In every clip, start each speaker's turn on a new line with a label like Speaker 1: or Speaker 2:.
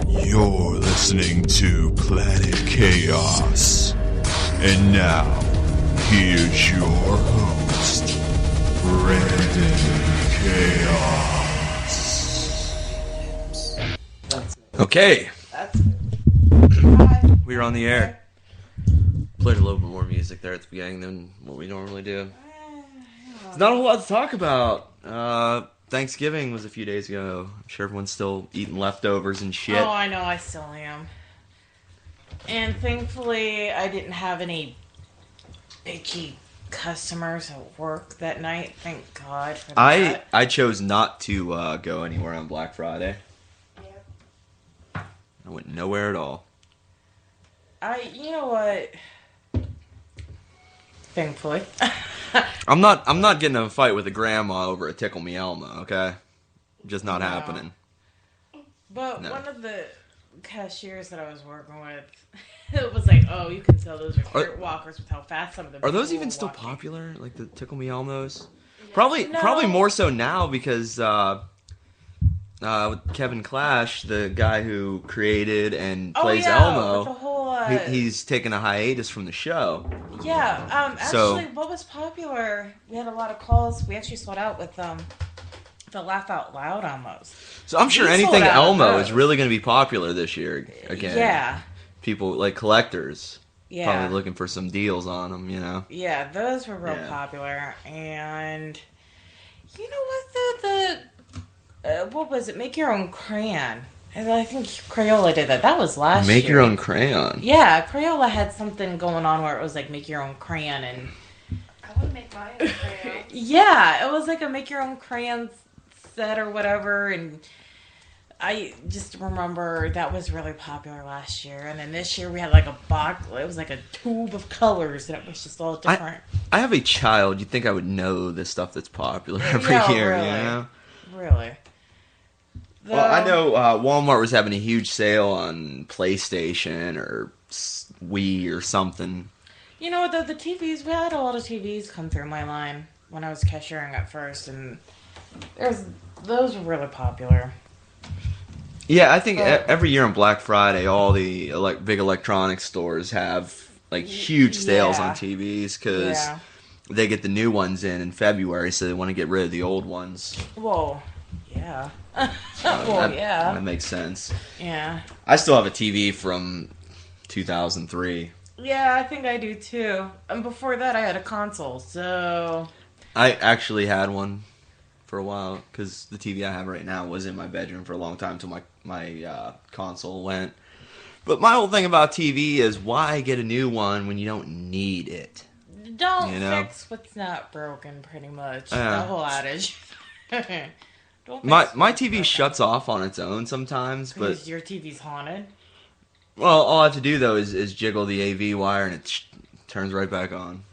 Speaker 1: You're listening to Planet Chaos. And now, here's your host, Brandon Chaos.
Speaker 2: Okay,
Speaker 3: That's Hi.
Speaker 2: we're on the air. Played a little bit more music there at the beginning than what we normally do. There's not a whole lot to talk about. Thanksgiving was a few days ago. I'm sure everyone's still eating leftovers and shit.
Speaker 3: Oh, I know, I still am. And thankfully, I didn't have any icky customers at work that night. Thank God for that.
Speaker 2: I chose not to go anywhere on Black Friday.
Speaker 3: Yep.
Speaker 2: I went nowhere at all.
Speaker 3: You know what? Thankfully.
Speaker 2: I'm not getting in a fight with a grandma over a Tickle Me Elmo, okay? Just not
Speaker 3: No.
Speaker 2: happening.
Speaker 3: But
Speaker 2: No.
Speaker 3: one of the cashiers that I was working with, it was like, oh, you can sell those report walkers with how fast some of them
Speaker 2: Are those
Speaker 3: people
Speaker 2: even
Speaker 3: were
Speaker 2: still
Speaker 3: walking.
Speaker 2: popular? Like the Tickle Me Elmos? Probably
Speaker 3: No.
Speaker 2: more so now because with Kevin Clash, the guy who created and
Speaker 3: Oh,
Speaker 2: plays
Speaker 3: yeah,
Speaker 2: Elmo,
Speaker 3: with the whole,
Speaker 2: he's taken a hiatus from the show.
Speaker 3: yeah,
Speaker 2: So-
Speaker 3: actually, what was popular, we had a lot of calls, we actually sold out with, the Laugh Out Loud almost.
Speaker 2: So I'm sure
Speaker 3: We
Speaker 2: anything
Speaker 3: sold out of
Speaker 2: Elmo is
Speaker 3: those.
Speaker 2: really going to be popular this year again.
Speaker 3: Yeah,
Speaker 2: People, like collectors,
Speaker 3: yeah.
Speaker 2: probably looking for some deals on them, you know?
Speaker 3: Yeah, those were real
Speaker 2: Yeah.
Speaker 3: popular, and you know what, what was it, Make Your Own Crayon. And I think Crayola did that. That was last year.
Speaker 2: Make your own crayon.
Speaker 3: Yeah, Crayola had something going on where it was like make your own crayon and
Speaker 4: I want to make my own crayon.
Speaker 3: yeah, it was like a make your own crayon set or whatever, and I just remember that was really popular last year. And then this year we had like a box, it was like a tube of colors and it was just all different.
Speaker 2: I have a child. You'd think I would know the stuff that's popular every
Speaker 3: Yeah,
Speaker 2: year,
Speaker 3: really.
Speaker 2: you know?
Speaker 3: Really.
Speaker 2: Well, I know Walmart was having a huge sale on PlayStation or Wii or something.
Speaker 3: You know, the TVs, we had a lot of TVs come through my line when I was cashiering at first, and those were really popular.
Speaker 2: Yeah, I think
Speaker 3: But-
Speaker 2: every year on Black Friday, all the big electronics stores have like huge sales
Speaker 3: Yeah.
Speaker 2: on TVs because
Speaker 3: Yeah.
Speaker 2: they get the new ones in February, so they want to get rid of the old ones.
Speaker 3: Well, yeah.
Speaker 2: That makes sense.
Speaker 3: Yeah.
Speaker 2: I still have a TV from 2003.
Speaker 3: Yeah, I think I do too. And before that, I had a console, so...
Speaker 2: I actually had one for a while because the TV I have right now was in my bedroom for a long time until my console went. But my whole thing about TV is why get a new one when you don't need it?
Speaker 3: Don't
Speaker 2: You know?
Speaker 3: fix what's not broken, pretty much.
Speaker 2: Yeah.
Speaker 3: The whole adage. Don't
Speaker 2: My
Speaker 3: fix
Speaker 2: my
Speaker 3: what's
Speaker 2: TV
Speaker 3: broken.
Speaker 2: shuts off on its own sometimes, but
Speaker 3: Because your TV's haunted.
Speaker 2: well, all I have to do though is jiggle the AV wire and it turns right back on.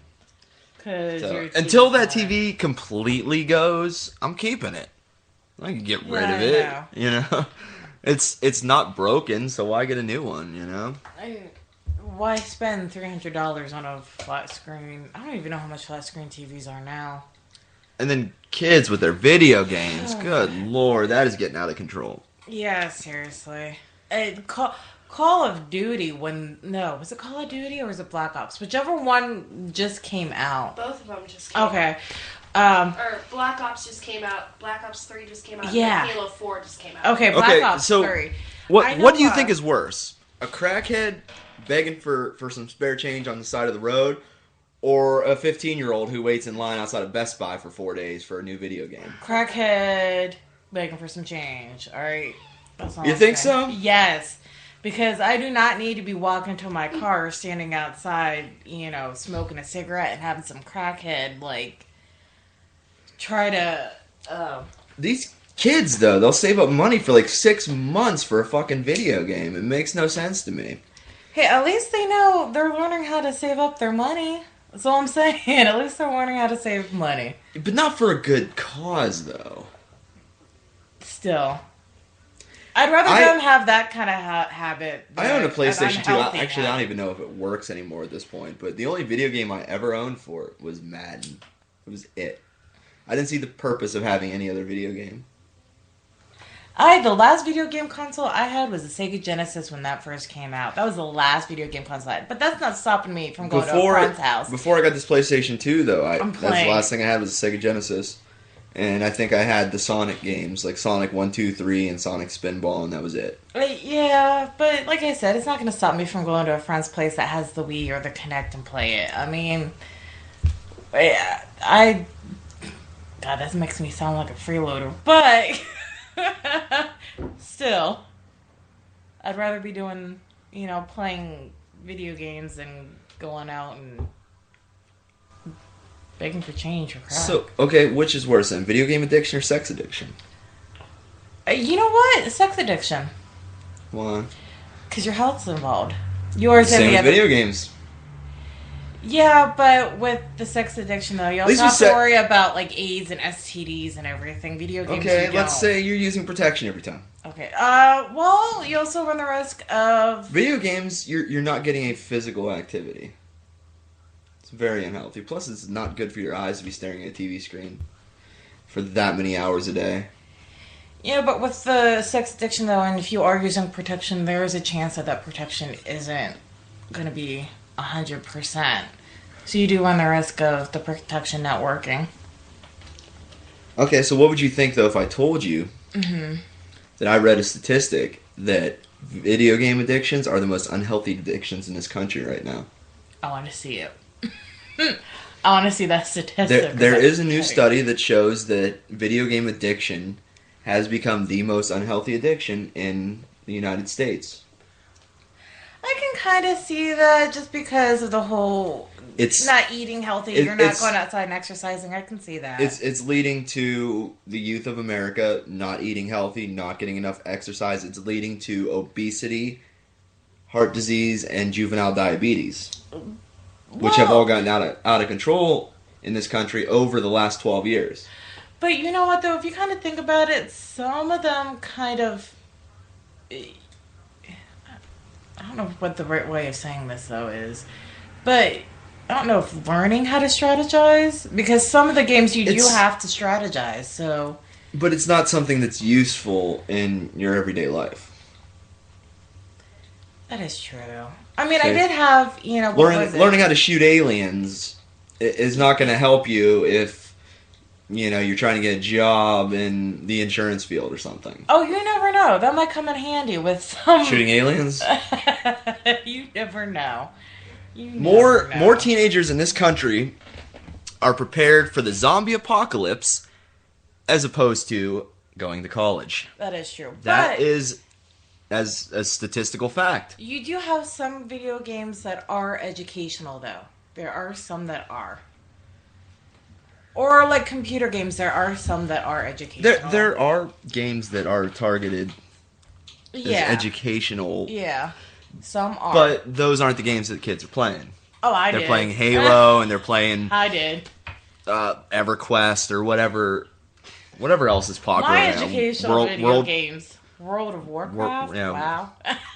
Speaker 3: 'Cause
Speaker 2: So,
Speaker 3: your
Speaker 2: until that
Speaker 3: TV's
Speaker 2: TV completely goes, I'm keeping it. I can get rid
Speaker 3: Yeah,
Speaker 2: of
Speaker 3: I
Speaker 2: it.
Speaker 3: know.
Speaker 2: You know, it's not broken, so why get a new one? You know.
Speaker 3: Why spend $300 on a flat screen? I don't even know how much flat screen TVs are now.
Speaker 2: And then kids with their video games. Good lord, that is getting out of control.
Speaker 3: Yeah, seriously. Call of Duty was it Call of Duty or was it Black Ops? Whichever one just came out.
Speaker 4: Both of them just came
Speaker 3: Okay.
Speaker 4: out. Or Black Ops just came out. Black Ops 3 just came out.
Speaker 3: Yeah.
Speaker 4: And Halo 4 just came out.
Speaker 3: Okay, Black Ops
Speaker 2: so
Speaker 3: 3. I
Speaker 2: what
Speaker 3: know
Speaker 2: do you think is worse? A crackhead begging for some spare change on the side of the road, or a 15-year-old who waits in line outside of Best Buy for 4 days for a new video game?
Speaker 3: Crackhead begging for some change. All right. That's all
Speaker 2: You
Speaker 3: I'm
Speaker 2: think
Speaker 3: saying.
Speaker 2: so?
Speaker 3: Yes. Because I do not need to be walking to my car, standing outside, smoking a cigarette and having some crackhead, try to...
Speaker 2: These kids, though, they'll save up money for 6 months for a fucking video game. It makes no sense to me.
Speaker 3: Hey, at least they know they're learning how to save up their money. That's all I'm saying. At least they're learning how to save money.
Speaker 2: But not for a good cause, though.
Speaker 3: Still. I'd rather them have that kind of habit.
Speaker 2: I own a PlayStation 2. I
Speaker 3: unhealthy
Speaker 2: don't
Speaker 3: habit.
Speaker 2: even know if it works anymore at this point. But the only video game I ever owned for it was Madden. It was it. I didn't see the purpose of having any other video game.
Speaker 3: The last video game console I had was the Sega Genesis when that first came out. That was the last video game console I had. But that's not stopping me from going to a friend's house.
Speaker 2: Before I got this PlayStation 2, though, that's the
Speaker 3: playing.
Speaker 2: last thing I had was the Sega Genesis. And I think I had the Sonic games, like Sonic 1, 2, 3, and Sonic Spinball, and that was it.
Speaker 3: Yeah, but like I said, it's not going to stop me from going to a friend's place that has the Wii or the Kinect and play it. I mean, God, that makes me sound like a freeloader. But still, I'd rather be doing, playing video games than going out and begging for change or crap.
Speaker 2: So, okay, which is worse then? Video game addiction or sex addiction?
Speaker 3: You know what? Sex addiction.
Speaker 2: Why?
Speaker 3: Because your health's involved. Yours and
Speaker 2: Same
Speaker 3: the
Speaker 2: with
Speaker 3: other.
Speaker 2: video games.
Speaker 3: Yeah, but with the sex addiction though, you
Speaker 2: least
Speaker 3: also have
Speaker 2: with
Speaker 3: to worry about AIDS and STDs and everything. Video games.
Speaker 2: Okay,
Speaker 3: you
Speaker 2: let's
Speaker 3: don't.
Speaker 2: say you're using protection every time.
Speaker 3: Okay. Well, you also run the risk of.
Speaker 2: Video games, you're not getting a physical activity. It's very unhealthy. Plus, it's not good for your eyes to be staring at a TV screen for that many hours a day.
Speaker 3: Yeah, but with the sex addiction though, and if you are using protection, there is a chance that protection isn't going to be 100%. So you do run the risk of the protection not working.
Speaker 2: Okay, so what would you think, though, if I told you that I read a statistic that video game addictions are the most unhealthy addictions in this country right now?
Speaker 3: I want to see it. I want to see that statistic.
Speaker 2: There is a new study that shows that video game addiction has become the most unhealthy addiction in the United States.
Speaker 3: I can kind of see that just because of the whole not eating healthy, you're not going outside and exercising. I can see that.
Speaker 2: It's leading to the youth of America not eating healthy, not getting enough exercise. It's leading to obesity, heart disease, and juvenile diabetes, which have all gotten out of control in this country over the last 12 years.
Speaker 3: But you know what, though? If you kind of think about it, some of them kind of... I don't know what the right way of saying this, though, is. But I don't know if learning how to strategize, because some of the games you do have to strategize, so...
Speaker 2: But it's not something that's useful in your everyday life.
Speaker 3: That is true. I mean, I did have,
Speaker 2: learning how to shoot aliens is not going to help you if, you're trying to get a job in the insurance field or something.
Speaker 3: Oh, you never know. That might come in handy with some...
Speaker 2: Shooting aliens?
Speaker 3: You never know.
Speaker 2: More teenagers in this country are prepared for the zombie apocalypse as opposed to going to college.
Speaker 3: That is true.
Speaker 2: That is as a statistical fact.
Speaker 3: You do have some video games that are educational, though. There are some that are. Or like computer games, there are some that are educational.
Speaker 2: There are games that are targeted as educational.
Speaker 3: Yeah. Some are.
Speaker 2: But those aren't the games that kids are playing.
Speaker 3: Oh, I
Speaker 2: They're
Speaker 3: did.
Speaker 2: playing Halo and they're playing
Speaker 3: I did.
Speaker 2: EverQuest or whatever else is popular
Speaker 3: My
Speaker 2: now.
Speaker 3: educational video games. World of Warcraft?
Speaker 2: yeah.
Speaker 3: Wow.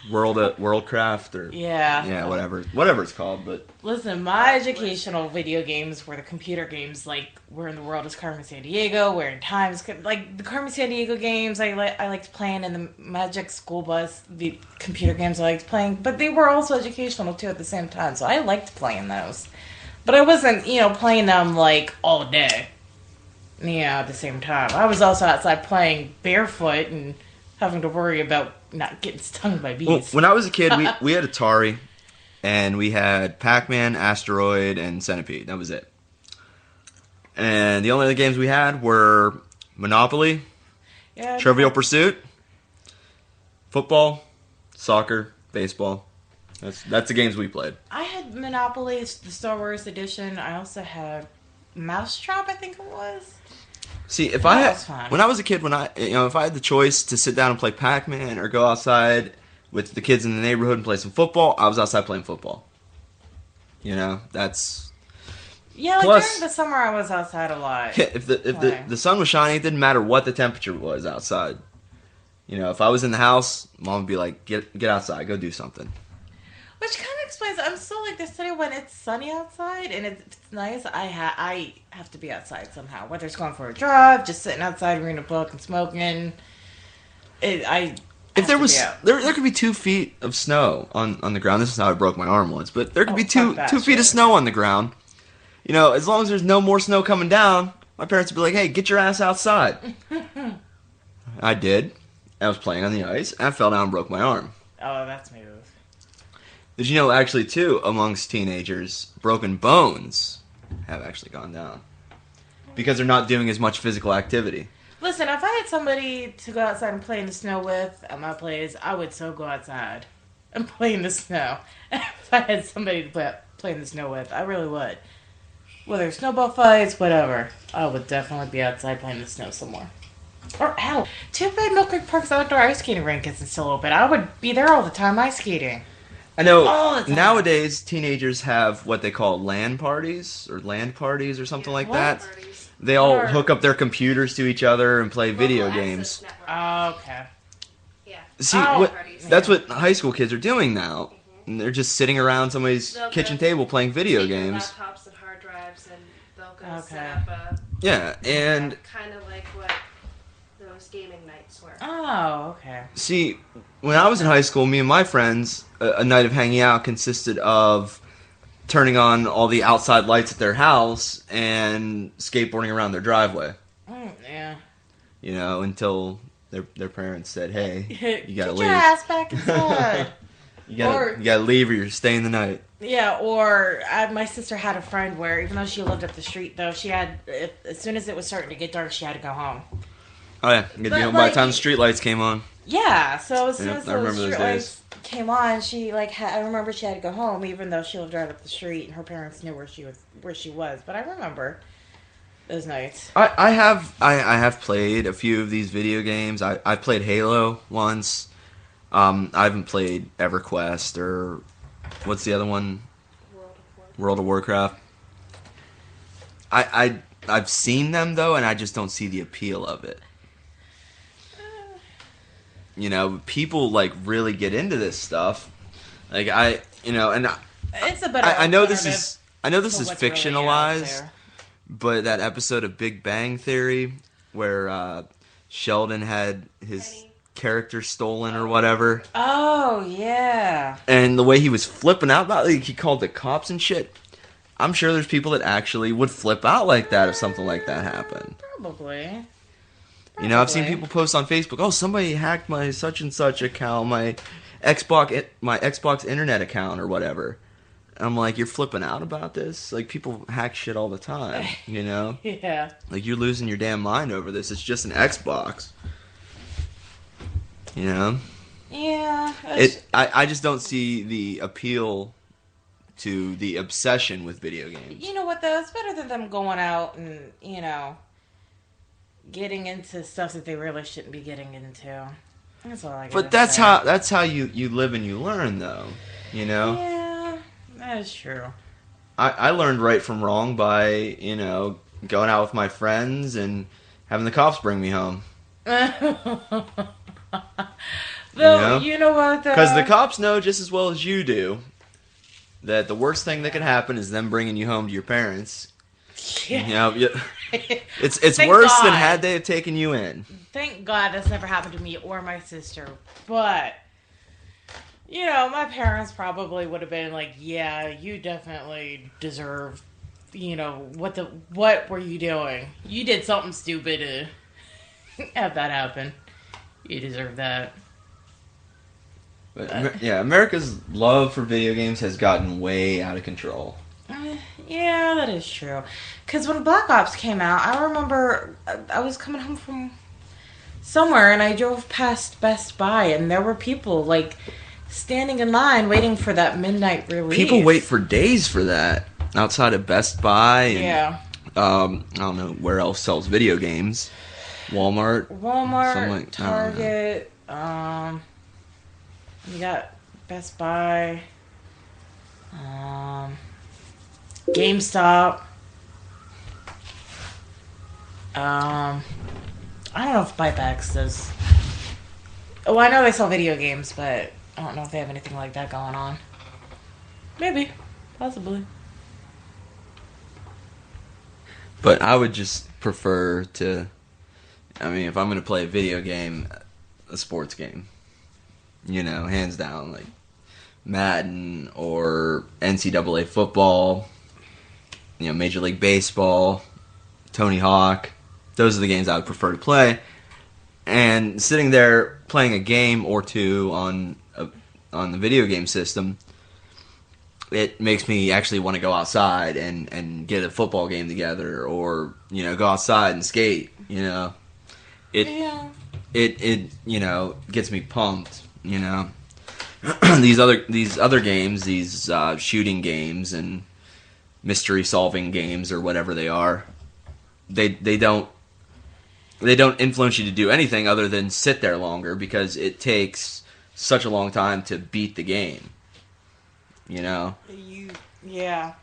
Speaker 2: Worldcraft or
Speaker 3: Yeah.
Speaker 2: whatever it's called. But
Speaker 3: Listen, my educational video games were the computer games, like Where in the World is Carmen Sandiego, Where in Time is... Like, the Carmen Sandiego games I liked playing, and the Magic School Bus, the computer games I liked playing, but they were also educational, too, at the same time, so I liked playing those. But I wasn't, playing them, like, all day. Yeah, at the same time. I was also outside playing barefoot and having to worry about not getting stung by bees.
Speaker 2: when I was a kid, we had Atari, and we had Pac-Man, Asteroid, and Centipede. That was it. And the only other games we had were Monopoly,
Speaker 3: Yeah,
Speaker 2: Trivial Pursuit, football, soccer, baseball. That's the games we played.
Speaker 3: I had Monopoly, the Star Wars edition. I also had Mousetrap, I think it was.
Speaker 2: See, if
Speaker 3: That was fun.
Speaker 2: when I was a kid, if I had the choice to sit down and play Pac-Man or go outside with the kids in the neighborhood and play some football, I was outside playing football. That's
Speaker 3: Yeah, like
Speaker 2: Plus-
Speaker 3: during the summer I was outside a lot.
Speaker 2: if the sun was shining, it didn't matter what the temperature was outside. If I was in the house, Mom would be like, "Get outside, go do something."
Speaker 3: Which kind of explains, I'm still like this today when it's sunny outside and it's nice, I have to be outside somehow. Whether it's going for a drive, just sitting outside reading a book and smoking.
Speaker 2: If there was there could be 2 feet of snow on the ground. This is how I broke my arm once, but there could be
Speaker 3: fuck that
Speaker 2: 2 feet
Speaker 3: shit.
Speaker 2: of snow on the ground. As long as there's no more snow coming down, my parents would be like, "Hey, get your ass outside." I did. I was playing on the ice, and I fell down and broke my arm.
Speaker 3: Oh, that's me.
Speaker 2: Did you know, actually, too, amongst teenagers, broken bones have actually gone down because they're not doing as much physical activity.
Speaker 3: Listen, if I had somebody to go outside and play in the snow with at my place, I would so go outside and play in the snow. If I had somebody to play in the snow with, I really would. Whether it's snowball fights, whatever, I would definitely be outside playing in the snow somewhere. Or, hell, too bad Mill Creek Park's outdoor ice skating rink isn't still open. I would be there all the time ice skating.
Speaker 2: I know
Speaker 3: All the time.
Speaker 2: nowadays teenagers have what they call LAN parties or something like
Speaker 3: What?
Speaker 2: that.
Speaker 4: Parties.
Speaker 2: They all
Speaker 3: Or-
Speaker 2: hook up their computers to each other and play video
Speaker 4: Local
Speaker 2: games.
Speaker 4: access network.
Speaker 3: Oh, okay.
Speaker 4: Yeah.
Speaker 2: See,
Speaker 3: Oh,
Speaker 2: that's what high school kids are doing now. And they're just sitting around somebody's
Speaker 4: They'll
Speaker 2: kitchen
Speaker 4: go
Speaker 2: table playing video
Speaker 4: Take their
Speaker 2: games.
Speaker 4: Laptops and hard drives, and they'll go
Speaker 3: Okay.
Speaker 4: set up a
Speaker 2: Yeah, and
Speaker 4: kind of like what those gaming nights were.
Speaker 3: Oh, okay.
Speaker 2: see, when I was in high school, me and my friends, a night of hanging out consisted of turning on all the outside lights at their house and skateboarding around their driveway.
Speaker 3: Yeah.
Speaker 2: Until their parents said, "Hey, you gotta
Speaker 3: Get
Speaker 2: leave.
Speaker 3: your ass back inside.
Speaker 2: You
Speaker 3: or-
Speaker 2: gotta leave, or you're staying the night."
Speaker 3: Yeah, or my sister had a friend where even though she lived up the street, though, she had, as soon as it was starting to get dark, she had to go home.
Speaker 2: Oh yeah, I'm gonna be
Speaker 3: But,
Speaker 2: home by the
Speaker 3: like,
Speaker 2: time the street lights came on.
Speaker 3: Yeah, so as soon
Speaker 2: Yep,
Speaker 3: as
Speaker 2: I
Speaker 3: the
Speaker 2: remember those
Speaker 3: street
Speaker 2: days.
Speaker 3: lights came on, she I remember she had to go home, even though she lived right up the street, and her parents knew where she was. But I remember those nights.
Speaker 2: I have played a few of these video games. I played Halo once. I haven't played EverQuest or what's the other one? World of Warcraft. I've seen them though, and I just don't see the appeal of it. People really get into this stuff. And
Speaker 3: It's a better.
Speaker 2: I know this
Speaker 3: alternative
Speaker 2: is
Speaker 3: to
Speaker 2: this is
Speaker 3: what's really out
Speaker 2: fictionalized,
Speaker 3: there.
Speaker 2: but that episode of Big Bang Theory where Sheldon had his
Speaker 4: Penny.
Speaker 2: character stolen or whatever,
Speaker 3: Oh yeah.
Speaker 2: and the way he was flipping out about it, he called the cops and shit. I'm sure there's people that actually would flip out like that if something like that happened.
Speaker 3: Probably.
Speaker 2: I've seen
Speaker 3: Probably.
Speaker 2: people post on Facebook, "Oh, somebody hacked my such and such account, my Xbox internet account or whatever." And I'm like, "You're flipping out about this? Like, people hack shit all the time,
Speaker 3: Yeah.
Speaker 2: Like, you're losing your damn mind over this. It's just an Xbox."
Speaker 3: Yeah. that's-
Speaker 2: I just don't see the appeal to the obsession with video games.
Speaker 3: You know what though? It's better than them going out and getting into stuff that they really shouldn't be getting into. That's all I.
Speaker 2: But
Speaker 3: gotta say.
Speaker 2: that's how you live and you learn, though.
Speaker 3: Yeah, that is true.
Speaker 2: I learned right from wrong by, you know, going out with my friends and having the cops bring me home.
Speaker 3: Though, you know what?
Speaker 2: Because the cops know just as well as you do that the worst thing that could happen is them bringing you home to your parents. You know, it's
Speaker 3: Thank
Speaker 2: worse than
Speaker 3: God.
Speaker 2: had they have taken you in.
Speaker 3: Thank God that's never happened to me or my sister. But, you know, my parents probably would have been like, yeah, you definitely deserve, you know, what were you doing? You did something stupid to have that happen. You deserve that.
Speaker 2: But yeah, America's love for video games has gotten way out of control.
Speaker 3: Yeah, that is true. Because when Black Ops came out, I remember I was coming home from somewhere and I drove past Best Buy and there were people like standing in line waiting for that midnight release.
Speaker 2: People wait for days for that outside of Best Buy. And,
Speaker 3: Yeah.
Speaker 2: I don't know where else sells video games. Walmart. something
Speaker 3: Walmart,
Speaker 2: like- I don't know.
Speaker 3: Target, you got Best Buy, GameStop. I don't know if Buyback does. Oh, I know they sell video games, but I don't know if they have anything like that going on. Maybe, possibly.
Speaker 2: But I would just prefer to. I mean, if I'm going to play a video game, a sports game, you know, hands down, like Madden or NCAA football, you know, Major League Baseball, Tony Hawk. Those are the games I would prefer to play. And sitting there playing a game or two on the video game system, it makes me actually want to go outside and get a football game together, or, you know, go outside and skate. You know,
Speaker 3: Yeah.
Speaker 2: it you know, gets me pumped. You know, these other games, these shooting games and mystery solving games or whatever they are, they don't influence you to do anything other than sit there longer because it takes such a long time to beat the game. You know.
Speaker 3: Yeah.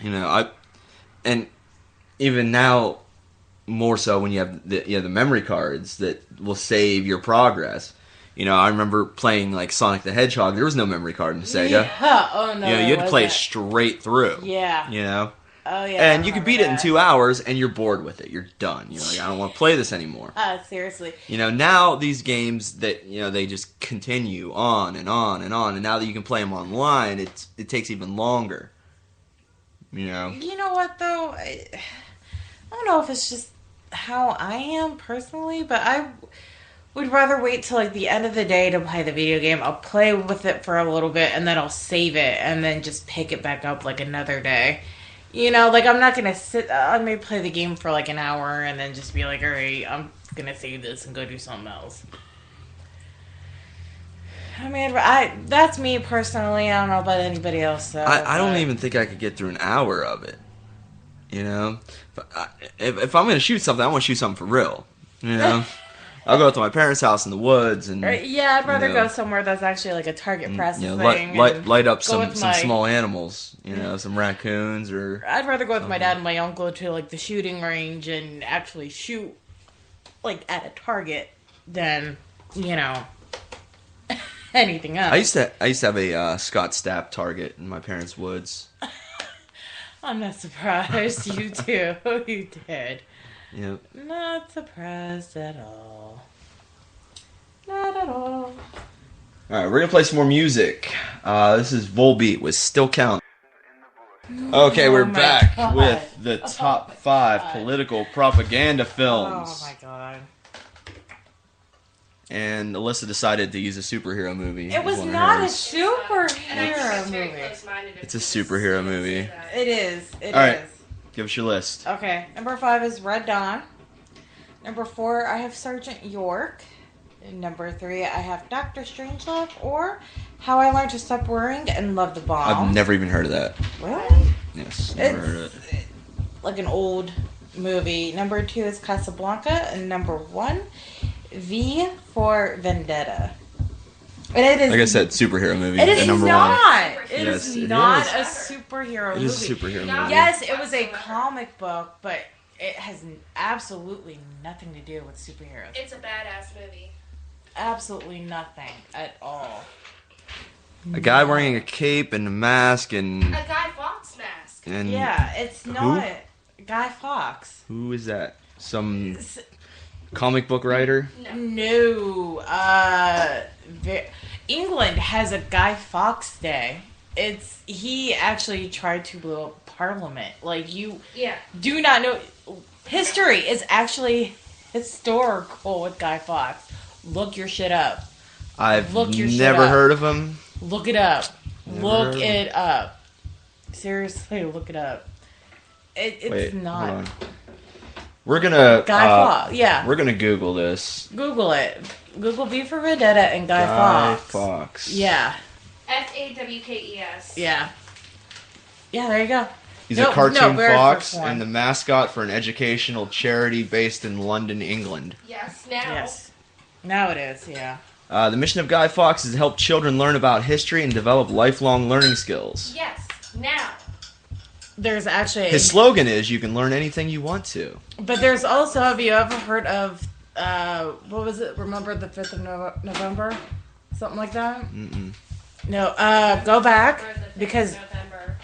Speaker 2: You know, and even now, more so when you have the memory cards that will save your progress. You know, I remember playing like Sonic the Hedgehog. There was no memory card in Sega.
Speaker 3: Yeah. Oh no.
Speaker 2: You know, you had to play
Speaker 3: wasn't.
Speaker 2: straight through.
Speaker 3: Yeah.
Speaker 2: You know,
Speaker 3: Oh yeah.
Speaker 2: and you could beat it in 2 hours, and you're bored with it. You're done. You're like, I don't want to play this anymore.
Speaker 3: Seriously.
Speaker 2: You know, now these games that, you know, they just continue on and on and on, and now that you can play them online, it takes even longer. You know.
Speaker 3: You know what though? I don't know if it's just how I am personally, but I would rather wait till like the end of the day to play the video game. I'll play with it for a little bit and then I'll save it and then just pick it back up like another day. You know, like I'm not gonna I may play the game for like an hour and then just be like, alright, I'm gonna save this and go do something else. I mean, that's me personally. I don't know about anybody else. Though,
Speaker 2: I don't
Speaker 3: but-
Speaker 2: even think I could get through an hour of it. You know, if I'm going to shoot something, I want to shoot something for real. You know, I'll go to my parents' house in the woods and
Speaker 3: Yeah, I'd rather
Speaker 2: you know,
Speaker 3: go somewhere that's actually like a target practice
Speaker 2: you know,
Speaker 3: thing.
Speaker 2: light up
Speaker 3: go
Speaker 2: some
Speaker 3: with my-
Speaker 2: small animals. You know, some raccoons or
Speaker 3: I'd rather go with my dad and my uncle to like the shooting range and actually shoot like at a target than, you know, anything else.
Speaker 2: I used to have a Scott Stapp target in my parents' woods.
Speaker 3: I'm not surprised. You do. You did.
Speaker 2: Yeah.
Speaker 3: Not surprised at all. Not at all.
Speaker 2: All right, we're gonna play some more music. This is Volbeat with Still Count. Okay, we're
Speaker 3: my
Speaker 2: back
Speaker 3: God.
Speaker 2: with the top 5 political propaganda films.
Speaker 3: Oh my god.
Speaker 2: And Alyssa decided to use a superhero movie.
Speaker 3: It
Speaker 2: as
Speaker 3: was
Speaker 2: one of
Speaker 3: not a
Speaker 2: hers.
Speaker 4: And I
Speaker 3: superhero
Speaker 4: think it's very
Speaker 3: movie.
Speaker 4: close-minded if
Speaker 2: It's a
Speaker 4: you just
Speaker 2: superhero
Speaker 4: say
Speaker 2: movie.
Speaker 4: that.
Speaker 3: It is. It is.
Speaker 2: All right. Give us your list.
Speaker 3: Okay. Number 5 is Red Dawn. Number 4, I have Sergeant York. And number 3, I have Doctor Strangelove or How I Learned to Stop Worrying and Love the Bomb.
Speaker 2: I've never even heard of that.
Speaker 3: Really?
Speaker 2: Yes, never heard of it.
Speaker 3: It's like an old movie. Number 2 is Casablanca. And number 1, V for Vendetta. And it is.
Speaker 2: Like I said, superhero movie.
Speaker 3: it is
Speaker 2: the number
Speaker 3: not.
Speaker 2: one.
Speaker 3: It
Speaker 2: Yes,
Speaker 3: is
Speaker 2: it
Speaker 3: not
Speaker 2: is.
Speaker 3: a superhero
Speaker 2: It
Speaker 3: movie.
Speaker 2: is a superhero
Speaker 4: Not-
Speaker 2: movie.
Speaker 3: Yes, it was a
Speaker 4: Whatsoever.
Speaker 3: comic book, but it has absolutely nothing to do with superheroes.
Speaker 4: It's a badass movie.
Speaker 3: Absolutely nothing at all.
Speaker 2: A guy wearing a cape and a mask and
Speaker 4: A Guy Fawkes mask.
Speaker 3: Yeah, it's not Guy Fawkes.
Speaker 2: who is that? Some comic book writer?
Speaker 3: No, England has a Guy Fawkes Day. He actually tried to blow up Parliament. Like, you
Speaker 4: Yeah.
Speaker 3: do not know. History is actually historical with Guy Fawkes. Look your shit up.
Speaker 2: I've
Speaker 3: Look your shit
Speaker 2: never
Speaker 3: up.
Speaker 2: heard of him.
Speaker 3: Look it up.
Speaker 2: Never
Speaker 3: Look
Speaker 2: heard of
Speaker 3: it up. Seriously, look it up. It's
Speaker 2: Wait,
Speaker 3: not
Speaker 2: hold on. We're gonna
Speaker 3: Guy Fawkes. Yeah,
Speaker 2: We're gonna Google this.
Speaker 3: Google it. Google V for Vendetta and Guy Fawkes.
Speaker 2: Fawkes.
Speaker 3: Yeah,
Speaker 4: FAWKES.
Speaker 3: yeah, yeah. There you go.
Speaker 2: He's
Speaker 3: No,
Speaker 2: a cartoon
Speaker 3: very
Speaker 2: fox
Speaker 3: first one.
Speaker 2: and the mascot for an educational charity based in London, England.
Speaker 4: Yes. Now.
Speaker 3: Yes. Now it is. Yeah.
Speaker 2: The mission of Guy Fawkes is to help children learn about history and develop lifelong learning skills.
Speaker 4: Yes. Now.
Speaker 3: There's actually,
Speaker 2: His slogan is, "You can learn anything you want to."
Speaker 3: but there's also. Have you ever heard of what was it? Remember the 5th of November, something like that?
Speaker 2: Mm-mm.
Speaker 3: No. Go back
Speaker 4: For the 5th of
Speaker 3: because
Speaker 4: November.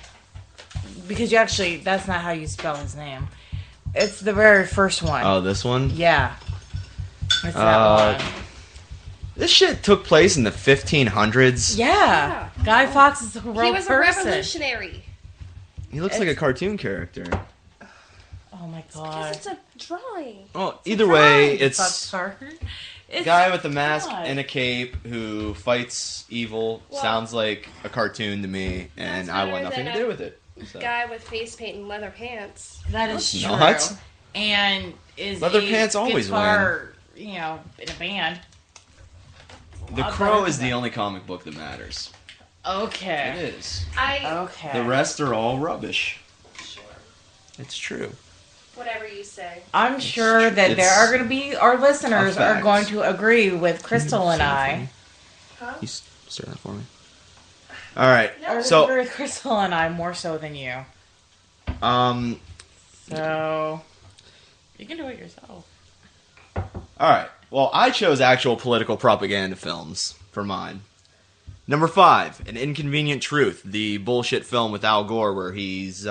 Speaker 3: you actually that's not how you spell his name. It's the very first one.
Speaker 2: Oh, this one?
Speaker 3: Yeah. It's that
Speaker 2: Uh,
Speaker 3: one.
Speaker 2: This shit took place in the 1500s.
Speaker 3: Yeah. Guy Fawkes is a real
Speaker 4: He was a
Speaker 3: person.
Speaker 4: revolutionary.
Speaker 2: He looks like a cartoon character.
Speaker 3: Oh my
Speaker 4: Because
Speaker 3: god.
Speaker 4: it's a drawing.
Speaker 2: Well, either way, it's
Speaker 3: Fucker.
Speaker 2: a guy with a mask
Speaker 3: not.
Speaker 2: and a cape who fights evil.
Speaker 4: Well,
Speaker 2: Sounds like a cartoon to me, and
Speaker 4: that's
Speaker 2: I want
Speaker 4: better
Speaker 2: nothing to
Speaker 4: than
Speaker 2: do
Speaker 4: a
Speaker 2: with it. So.
Speaker 4: Guy with face paint and leather pants.
Speaker 3: That is true.
Speaker 2: Not.
Speaker 3: And is
Speaker 2: Leather
Speaker 3: a
Speaker 2: pants always
Speaker 3: guitar, you know, in a band.
Speaker 2: The
Speaker 3: I'll
Speaker 2: Crow
Speaker 3: bet
Speaker 2: is the
Speaker 3: that.
Speaker 2: only comic book that matters. It
Speaker 3: Okay.
Speaker 2: is.
Speaker 3: Okay.
Speaker 2: The rest are all rubbish.
Speaker 4: Sure.
Speaker 2: It's true.
Speaker 4: Whatever you say.
Speaker 3: I'm sure that there
Speaker 2: it's
Speaker 3: are going to be, our listeners
Speaker 2: a
Speaker 3: are
Speaker 2: fact.
Speaker 3: going to agree with Crystal and I.
Speaker 4: Huh?
Speaker 2: You stir that for me. All right.
Speaker 4: No.
Speaker 3: Or
Speaker 2: So-
Speaker 3: agree with Crystal and I more so than you.
Speaker 2: Um.
Speaker 3: So, you can do it yourself.
Speaker 2: All right. Well, I chose actual political propaganda films for mine. Number 5, An Inconvenient Truth, the bullshit film with Al Gore where he's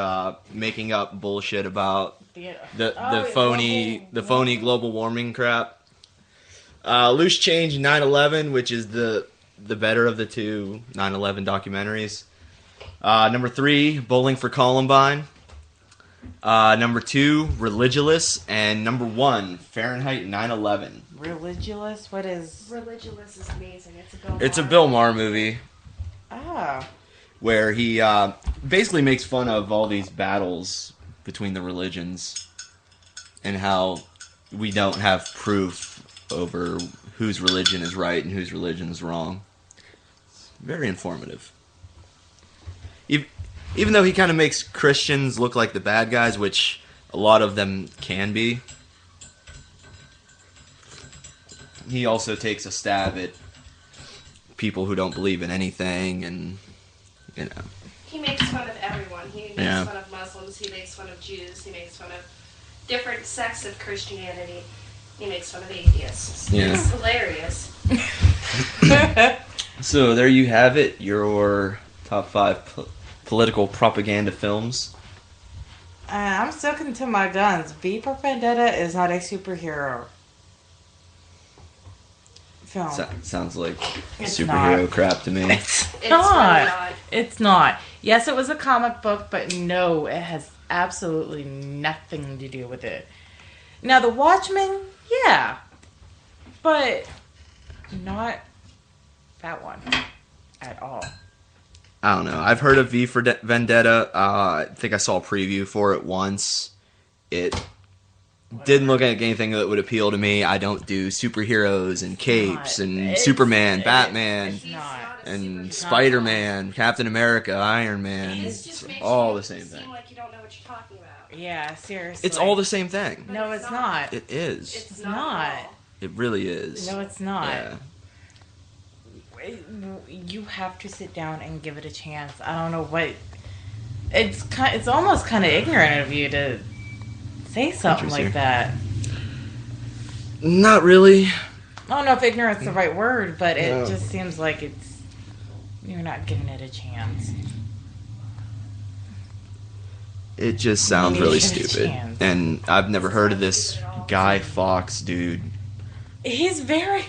Speaker 2: making up bullshit about the phony global warming crap. Loose Change 9/11, which is the better of the two 9/11 documentaries. Number 3, Bowling for Columbine. Number 2, Religulous, and number 1, Fahrenheit 9/11.
Speaker 3: Religious? What is.
Speaker 4: Religulous is amazing. It's a Bill
Speaker 2: It's a
Speaker 4: Maher.
Speaker 2: Bill Maher movie
Speaker 3: Ah.
Speaker 2: where he basically makes fun of all these battles between the religions and how we don't have proof over whose religion is right and whose religion is wrong. Very informative. Even though he kind of makes Christians look like the bad guys, which a lot of them can be, he also takes a stab at people who don't believe in anything, and you know.
Speaker 4: He makes fun of everyone. He makes
Speaker 2: Yeah.
Speaker 4: fun of Muslims. He makes fun of Jews. He makes fun of different sects of Christianity. He makes fun of atheists.
Speaker 2: Yeah.
Speaker 4: It's hilarious.
Speaker 2: So there you have it, your top 5 political propaganda films.
Speaker 3: I'm sticking to my guns. V for Vendetta is not a superhero film.
Speaker 2: Sounds like
Speaker 3: It's
Speaker 2: superhero
Speaker 3: not.
Speaker 2: crap to me.
Speaker 3: It's
Speaker 4: It's
Speaker 3: not.
Speaker 4: really not.
Speaker 3: It's not. Yes, it was a comic book, but no, it has absolutely nothing to do with it. Now, The Watchmen, yeah, but not that one at all.
Speaker 2: I don't know. I've heard of V for Vendetta. I think I saw a preview for it once. It didn't look like anything that would appeal to me. I don't do superheroes and capes and
Speaker 3: It's-
Speaker 2: Superman,
Speaker 3: it's-
Speaker 2: Batman,
Speaker 4: He's not a
Speaker 2: and
Speaker 4: superhero.
Speaker 2: Spider-Man, Captain America, Iron Man.
Speaker 4: It just
Speaker 2: It's
Speaker 4: makes
Speaker 2: all
Speaker 4: you
Speaker 2: the same
Speaker 4: seem
Speaker 2: thing.
Speaker 4: like you don't know what you're talking about.
Speaker 3: Yeah, seriously.
Speaker 2: It's all the same thing.
Speaker 3: No, it's not.
Speaker 2: It is.
Speaker 4: It's
Speaker 3: not.
Speaker 4: at all.
Speaker 2: It really is.
Speaker 3: No, it's not.
Speaker 2: Yeah.
Speaker 3: You have to sit down and give it a chance. I don't know what. It's almost kind of ignorant of you to say something like that.
Speaker 2: Not really.
Speaker 3: I don't know if ignorant's the right word, but it just seems like you're not giving it a chance.
Speaker 2: It just sounds
Speaker 3: You
Speaker 2: really
Speaker 3: give it a
Speaker 2: stupid.
Speaker 3: chance.
Speaker 2: And I've never heard of this Guy Fawkes dude.
Speaker 3: He's very.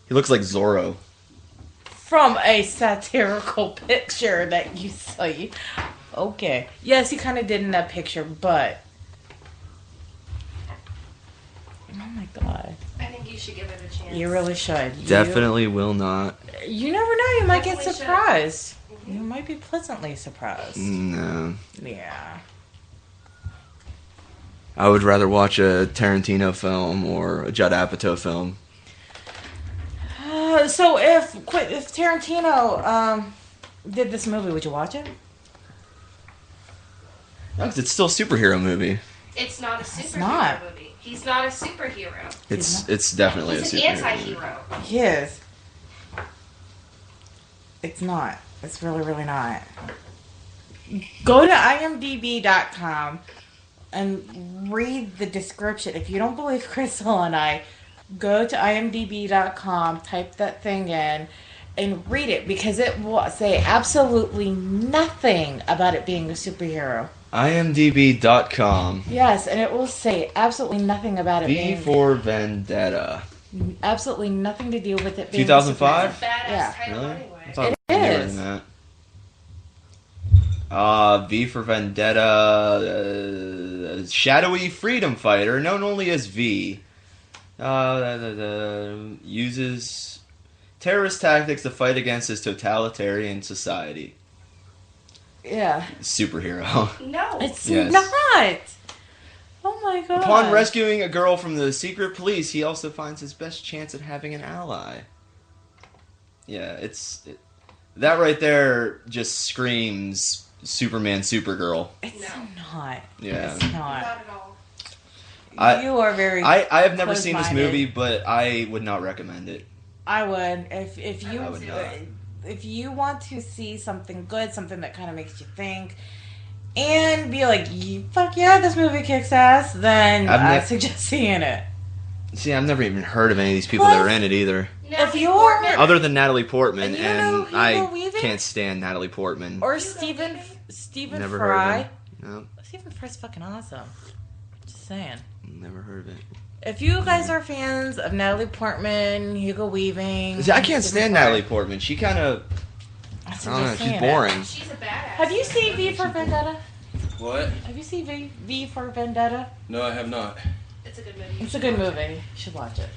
Speaker 2: He looks like Zorro.
Speaker 3: From a satirical picture that you see. Okay. Yes, he kind of did in that picture, but. Oh my god.
Speaker 4: I think you should give it a chance.
Speaker 3: You really should.
Speaker 2: Definitely will not.
Speaker 3: You never know. You might get
Speaker 4: Definitely should.
Speaker 3: surprised. You might be pleasantly surprised.
Speaker 2: No.
Speaker 3: Yeah.
Speaker 2: I would rather watch a Tarantino film or a Judd Apatow film.
Speaker 3: So if Tarantino did this movie, would you watch it?
Speaker 2: No, 'cause it's still a superhero movie.
Speaker 4: It's not a superhero
Speaker 3: not.
Speaker 4: movie. He's not a superhero.
Speaker 2: It's definitely
Speaker 4: He's
Speaker 2: a
Speaker 4: an
Speaker 2: superhero movie.
Speaker 4: anti-hero.
Speaker 3: Yes. It's not. It's really, really not. Go to imdb.com and read the description. If you don't believe Crystal and I, go to imdb.com, type that thing in, and read it because it will say absolutely nothing about it being a superhero.
Speaker 2: IMDb.com.
Speaker 3: Yes, and it will say absolutely nothing about it
Speaker 2: V
Speaker 3: being
Speaker 2: for Vendetta.
Speaker 3: absolutely nothing to do with it being
Speaker 2: 2005?
Speaker 3: a superhero.
Speaker 4: It's a badass
Speaker 3: Yeah.
Speaker 4: title
Speaker 2: Really?
Speaker 4: anyway.
Speaker 2: I thought
Speaker 3: It
Speaker 2: it was newer
Speaker 3: is.
Speaker 2: than that. V for Vendetta, shadowy freedom fighter, known only as V, uses terrorist tactics to fight against his totalitarian society.
Speaker 3: Yeah.
Speaker 2: Superhero.
Speaker 4: No.
Speaker 3: It's
Speaker 2: Yes.
Speaker 3: not. Oh my god.
Speaker 2: Upon rescuing a girl from the secret police, he also finds his best chance at having an ally. Yeah, that right there just screams Superman, Supergirl.
Speaker 3: It's
Speaker 4: No.
Speaker 3: not.
Speaker 2: Yeah.
Speaker 3: It's not.
Speaker 4: Not at all.
Speaker 3: You are very.
Speaker 2: I have never seen this
Speaker 3: close-minded.
Speaker 2: movie, but I would not recommend it.
Speaker 3: I would if you
Speaker 2: I would not.
Speaker 3: if you want to see something good, something that kind of makes you think, and be like, fuck yeah, this movie kicks ass. Then I suggest seeing it.
Speaker 2: See, I've never even heard of any of these people that are in it either.
Speaker 4: Natalie
Speaker 3: you're-
Speaker 4: Portman.
Speaker 2: Other than Natalie Portman,
Speaker 3: And you know
Speaker 2: and I
Speaker 3: Hugo Weaving?
Speaker 2: can't stand Natalie Portman.
Speaker 3: Or
Speaker 4: Hugo
Speaker 3: Stephen
Speaker 4: Weaving?
Speaker 2: Never
Speaker 3: Fry.
Speaker 2: heard of him. No,
Speaker 3: Stephen Fry's fucking awesome. Just saying.
Speaker 2: never heard of it.
Speaker 3: If you guys are fans of Natalie Portman, Hugo Weaving,
Speaker 2: See, I can't
Speaker 3: Stephen
Speaker 2: stand
Speaker 3: Fry,
Speaker 2: Natalie Portman. She kind of,
Speaker 3: I
Speaker 2: I don't know,
Speaker 3: suggest
Speaker 2: she's
Speaker 3: seeing it.
Speaker 2: boring.
Speaker 4: She's a badass.
Speaker 3: Have you seen V for Vendetta?
Speaker 5: What?
Speaker 3: Have you seen V for Vendetta?
Speaker 5: No, I have not.
Speaker 4: It's a good movie.
Speaker 3: It's a good movie. You should watch it.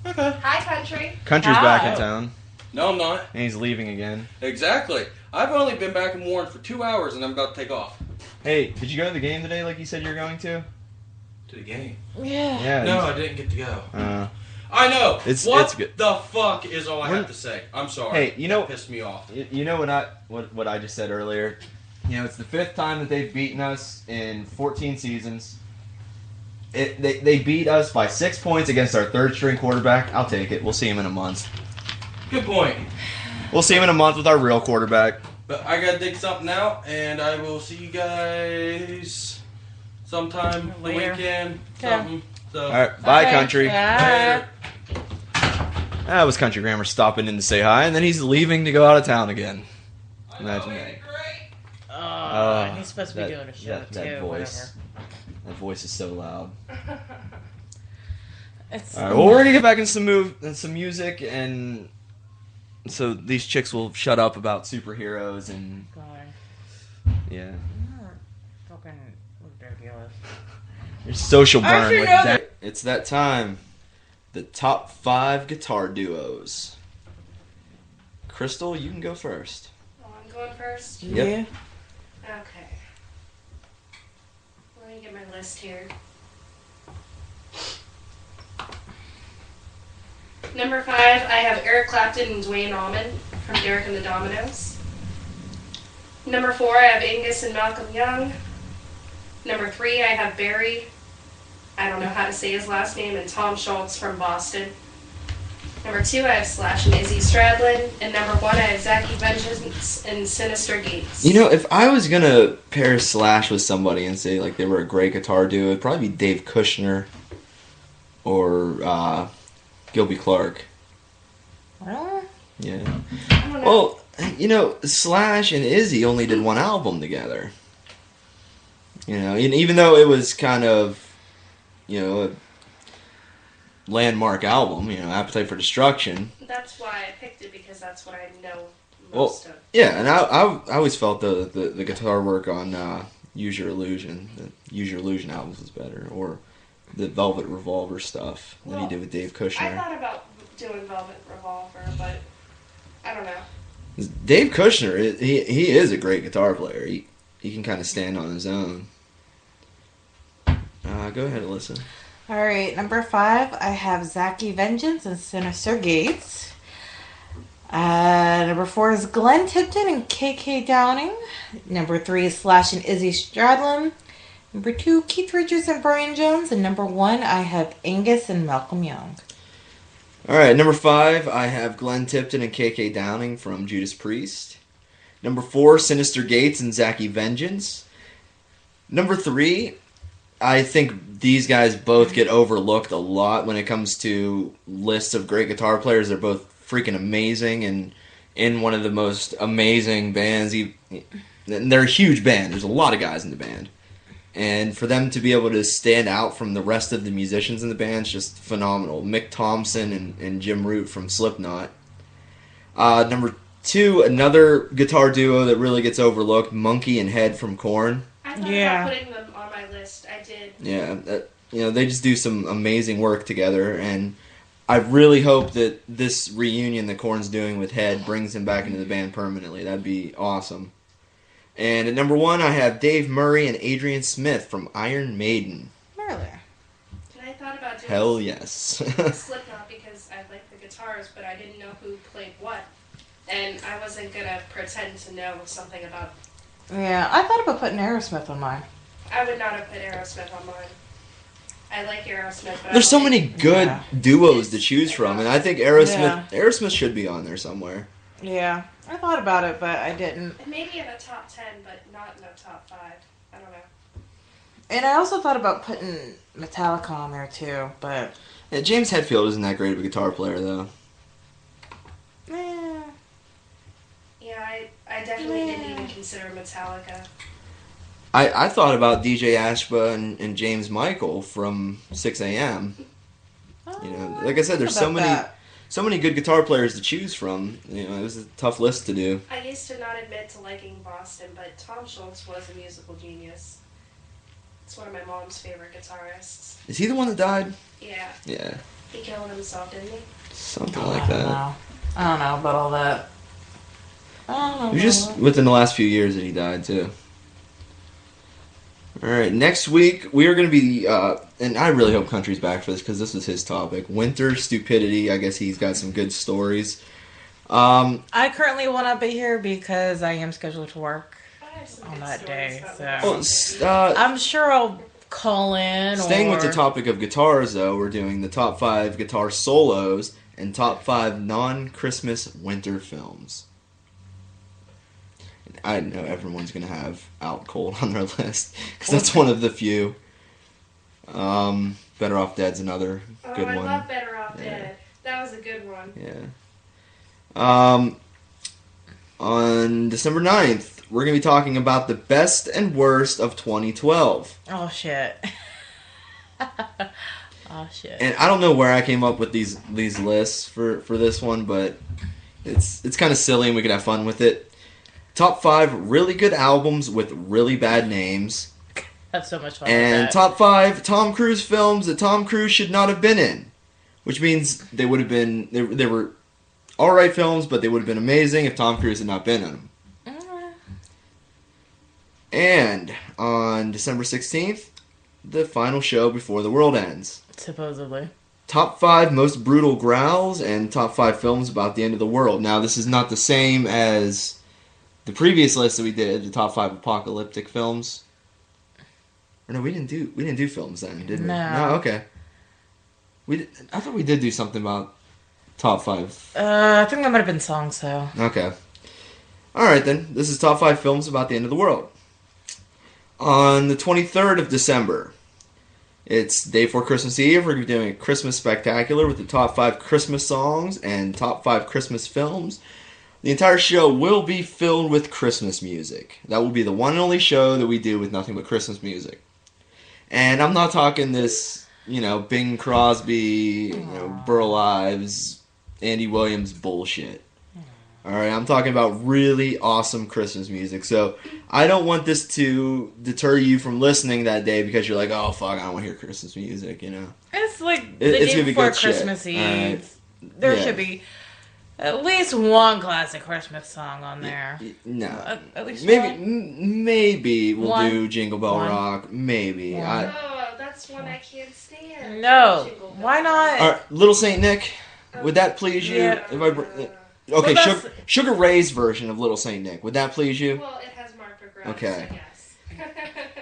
Speaker 5: Okay.
Speaker 4: Hi, country.
Speaker 2: Country's
Speaker 3: Hi.
Speaker 2: back in town,
Speaker 5: No, I'm not.
Speaker 2: and he's leaving again.
Speaker 5: Exactly. I've only been back in Warren for 2 hours, and I'm about to take off.
Speaker 2: Hey, did you go to the game today like you said you were going to?
Speaker 5: To the game?
Speaker 3: Yeah.
Speaker 2: Yeah.
Speaker 5: No, I didn't get to go.
Speaker 2: Uh,
Speaker 5: I know.
Speaker 2: It's
Speaker 5: what
Speaker 2: good.
Speaker 5: the fuck is all I
Speaker 2: We're-
Speaker 5: have to say? I'm sorry.
Speaker 2: Hey, you know-
Speaker 5: That pissed me off.
Speaker 2: you know what I just said earlier? You know, it's the 5th time that they've beaten us in 14 seasons. They beat us by 6 points against our third string quarterback. I'll take it. We'll see him in a month.
Speaker 5: Good point.
Speaker 2: We'll see him in a month with our real quarterback.
Speaker 5: But I gotta dig something out, and I will see you guys sometime the
Speaker 3: Later.
Speaker 5: weekend.
Speaker 3: Okay.
Speaker 5: Something. So.
Speaker 2: All right, bye,
Speaker 3: Okay.
Speaker 2: country.
Speaker 3: Bye.
Speaker 5: Later.
Speaker 2: That was Country Grammar stopping in to say hi, and then he's leaving to go out of town again. Imagine that.
Speaker 3: Oh, he's supposed to be
Speaker 2: that-
Speaker 3: doing a show
Speaker 2: that
Speaker 3: too.
Speaker 2: voice. That voice is so loud.
Speaker 3: Whatever. It's
Speaker 2: All right, well, we're gonna get back in some music, and so these chicks will shut up about superheroes and
Speaker 3: God,
Speaker 2: yeah,
Speaker 3: you're fucking ridiculous.
Speaker 2: your social
Speaker 3: I
Speaker 2: burn.
Speaker 3: should
Speaker 2: Like
Speaker 3: know
Speaker 2: that. It's that time. The top 5 guitar duos. Crystal, you can go first.
Speaker 4: Oh, I'm going first.
Speaker 2: Yep.
Speaker 3: Yeah.
Speaker 4: Okay. Let me get my list here. Number 5, I have Eric Clapton and Dwayne Allman from Derek and the Dominoes. Number 4, I have Angus and Malcolm Young. Number 3, I have Barry I don't know how to say his last name, and Tom Schultz from Boston. Number 2, I have Slash and Izzy Stradlin. And number 1, I have Zachy Vengeance and Sinister Gates.
Speaker 2: You know, if I was gonna pair Slash with somebody and say like they were a great guitar duo, it'd probably be Dave Kushner or Gilby Clarke.
Speaker 3: Well,
Speaker 2: Yeah.
Speaker 4: I don't know.
Speaker 2: Well, you know, Slash and Izzy only did one album together. You know, and even though it was kind of, you know, a landmark album, you know, Appetite for Destruction.
Speaker 4: That's why I picked it, because that's what I know
Speaker 2: Well,
Speaker 4: most of.
Speaker 2: yeah, and I always felt the guitar work on Use Your Illusion, the Use Your Illusion albums was better, or the Velvet Revolver stuff that he
Speaker 4: Well,
Speaker 2: did with Dave
Speaker 4: I
Speaker 2: Kushner.
Speaker 4: thought about doing Velvet Revolver, but I don't know.
Speaker 2: Dave Kushner, he is a great guitar player. He can kind of stand on his own. Go ahead, Alyssa.
Speaker 3: all right, number 5, I have Zachy Vengeance and Sinister Gates. Number 4 is Glenn Tipton and KK Downing. Number 3 is Slash and Izzy Stradlin. Number 2, Keith Richards and Brian Jones. And number 1, I have Angus and Malcolm Young.
Speaker 2: All right, number 5, I have Glenn Tipton and KK Downing from Judas Priest. Number 4, Sinister Gates and Zachy Vengeance. Number 3, I think these guys both get overlooked a lot when it comes to lists of great guitar players. They're both freaking amazing and in one of the most amazing bands. They're a huge band. There's a lot of guys in the band. And for them to be able to stand out from the rest of the musicians in the band is just phenomenal. Mick Thompson and Jim Root from Slipknot. Number 2, another guitar duo that really gets overlooked, Monkey and Head from Korn.
Speaker 4: I thought
Speaker 3: Yeah.
Speaker 4: about putting them on my list. I did.
Speaker 2: Yeah, you know, they just do some amazing work together, and I really hope that this reunion that Korn's doing with Head brings him back into the band permanently. That'd be awesome. And at number 1, I have Dave Murray and Adrian Smith from Iron Maiden.
Speaker 3: Really?
Speaker 4: And I thought about doing
Speaker 2: Hell yes.
Speaker 4: Slipknot because I like the guitars, but I didn't know who played what. And I wasn't going to pretend to know something about...
Speaker 3: Yeah, I thought about putting Aerosmith on mine.
Speaker 4: I would not have put Aerosmith on mine. I like Aerosmith, but
Speaker 2: There's so many good
Speaker 3: Yeah.
Speaker 2: duos to choose from, and I think Aerosmith should be on there somewhere.
Speaker 3: Yeah, I thought about it, but I didn't.
Speaker 4: Maybe in the top 10, but not in the top 5. I don't know.
Speaker 3: And I also thought about putting Metallica on there too, but
Speaker 2: Yeah, James Hetfield isn't that great of a guitar player, though.
Speaker 3: eh,
Speaker 4: Yeah, I definitely didn't even consider Metallica.
Speaker 2: I thought about DJ Ashba and James Michael from 6 a.m. You know, like I said, there's so many good guitar players to choose from. You know, it was a tough list to do.
Speaker 4: I used to not admit to liking Boston, but Tom Schultz was a musical genius. It's one of my mom's favorite guitarists.
Speaker 2: Is he the one that died?
Speaker 4: Yeah,
Speaker 2: Yeah,
Speaker 4: he killed himself, didn't he?
Speaker 2: something
Speaker 3: I
Speaker 2: like
Speaker 3: don't
Speaker 2: that.
Speaker 3: know. I don't know about all that. I don't know.
Speaker 2: It was just within the last few years that he died, too. Alright, next week we are going to be, and I really hope Country's back for this because this was his topic. Winter Stupidity. I guess he's got some good stories.
Speaker 3: I currently will not be here because I am scheduled to work
Speaker 4: I have some
Speaker 3: on
Speaker 4: good
Speaker 3: that
Speaker 4: stories
Speaker 3: day.
Speaker 4: about
Speaker 3: So I'm sure I'll call in.
Speaker 2: Staying with the
Speaker 3: or-
Speaker 2: topic of guitars, though, we're doing the top 5 guitar solos and top 5 non-Christmas winter films. I know everyone's going to have Out Cold on their list because that's one of the few. Better Off Dead's another
Speaker 4: Oh,
Speaker 2: good
Speaker 4: I
Speaker 2: one.
Speaker 4: love Better Off
Speaker 2: Yeah.
Speaker 4: Dead. That was a good one.
Speaker 2: Yeah. On December 9th, we're going to be talking about the best and worst of 2012.
Speaker 3: Oh shit. Oh shit.
Speaker 2: And I don't know where I came up with these lists for this one, but it's kind of silly and we could have fun with it. Top 5 really good albums with really bad names.
Speaker 3: That's so much fun.
Speaker 2: And
Speaker 3: with that.
Speaker 2: top 5 Tom Cruise films that Tom Cruise should not have been in. Which means they would have been, they were alright films, but they would have been amazing if Tom Cruise had not been in them. And on December 16th, the final show before the world ends.
Speaker 3: Supposedly.
Speaker 2: Top 5 most brutal growls and top 5 films about the end of the world. Now, this is not the same as the previous list that we did, the top 5 apocalyptic films. Or no, we didn't do films then, did we?
Speaker 3: No.
Speaker 2: Okay. I thought we did do something about top 5.
Speaker 3: I think that might have been songs though.
Speaker 2: Okay. Alright then. This is top 5 films about the end of the world. On the 23rd of December, it's day before Christmas Eve. We're going to be doing a Christmas spectacular with the top 5 Christmas songs and top 5 Christmas films. The entire show will be filled with Christmas music. That will be the one and only show that we do with nothing but Christmas music. And I'm not talking this, Bing Crosby, Burl Ives, Andy Williams bullshit. Alright, I'm talking about really awesome Christmas music. So, I don't want this to deter you from listening that day because you're like, oh fuck, I don't want to hear Christmas music,
Speaker 3: It's like the
Speaker 2: It's
Speaker 3: day
Speaker 2: gonna be
Speaker 3: before
Speaker 2: good shit.
Speaker 3: Christmas Eve.
Speaker 2: Alright.
Speaker 3: There
Speaker 2: Yeah.
Speaker 3: should be at least one classic Christmas song on there.
Speaker 2: No.
Speaker 3: At least
Speaker 2: Maybe
Speaker 3: one.
Speaker 2: maybe we'll
Speaker 3: One.
Speaker 2: do Jingle Bell
Speaker 3: One.
Speaker 2: Rock. Maybe.
Speaker 3: One.
Speaker 4: Oh, that's one I can't stand.
Speaker 3: No,
Speaker 4: Jingle Bell
Speaker 3: why not?
Speaker 2: Alright, Little Saint Nick, would that please you?
Speaker 3: Yeah.
Speaker 2: If I okay,
Speaker 3: Well, that's-
Speaker 2: Sugar Ray's version of Little Saint Nick, would that please you?
Speaker 4: Well, it has Martha Graham,
Speaker 2: Okay.
Speaker 4: so yes.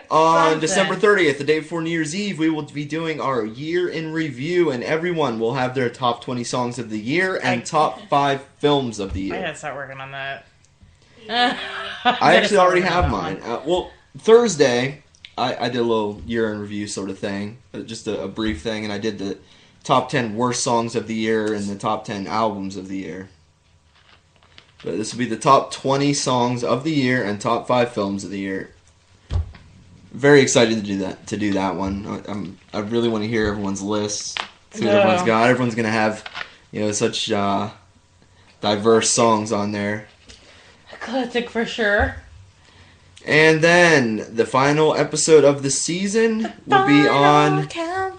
Speaker 2: On
Speaker 3: Something.
Speaker 2: December 30th, the day before New Year's Eve, we will be doing our year in review, and everyone will have their top 20 songs of the year and top 5 films of the
Speaker 3: I
Speaker 2: year.
Speaker 3: gotta start working on that.
Speaker 2: I actually already have mine. Thursday, I did a little year in review sort of thing, just a brief thing, and I did the top 10 worst songs of the year and the top 10 albums of the year. But this will be the top 20 songs of the year and top 5 films of the year. Very excited to do that one. I really want to hear everyone's lists. See what everyone's got. Everyone's gonna have, such diverse songs on there.
Speaker 3: Classic for sure.
Speaker 2: And then the final episode of the season will be on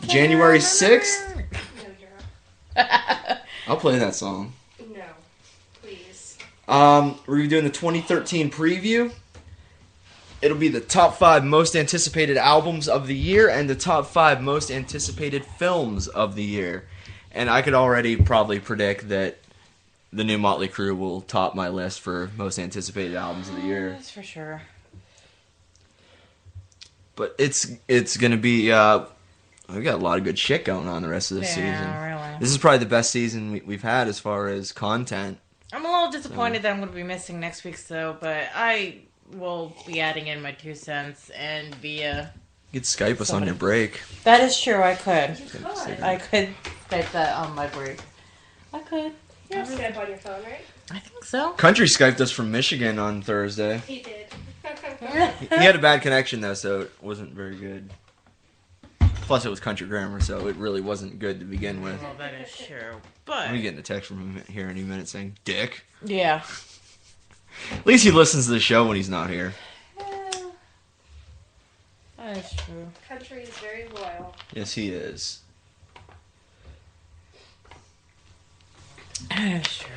Speaker 2: January 6th.
Speaker 4: No, you're
Speaker 2: I'll play that song.
Speaker 4: no, please.
Speaker 2: We're gonna be doing the 2013 preview. It'll be the top 5 most anticipated albums of the year and the top 5 most anticipated films of the year. And I could already probably predict that the new Motley Crue will top my list for most anticipated albums of the year.
Speaker 3: That's for sure.
Speaker 2: But it's gonna be we got a lot of good shit going on the rest of this season.
Speaker 3: Really.
Speaker 2: This is probably the best season we've had as far as content.
Speaker 3: I'm a little disappointed that I'm going to be missing next week's though, but I will be adding in my 2 cents and via.
Speaker 2: You could Skype us on your break.
Speaker 3: That is true. I could.
Speaker 4: Good.
Speaker 3: I could Skype that on my break. I could.
Speaker 4: You have Skype on your phone, right?
Speaker 3: I think so.
Speaker 2: Country Skyped us from Michigan on Thursday.
Speaker 4: He did.
Speaker 2: He had a bad connection though, so it wasn't very good. Plus, it was country grammar, so it really wasn't good to begin with.
Speaker 3: Well, that is true.
Speaker 2: I'm
Speaker 3: But
Speaker 2: getting a text from him here any minute saying, "Dick."
Speaker 3: yeah.
Speaker 2: At least he listens to the show when he's not here.
Speaker 3: That is true.
Speaker 4: Country is very loyal.
Speaker 2: Yes, he is.
Speaker 3: That is true.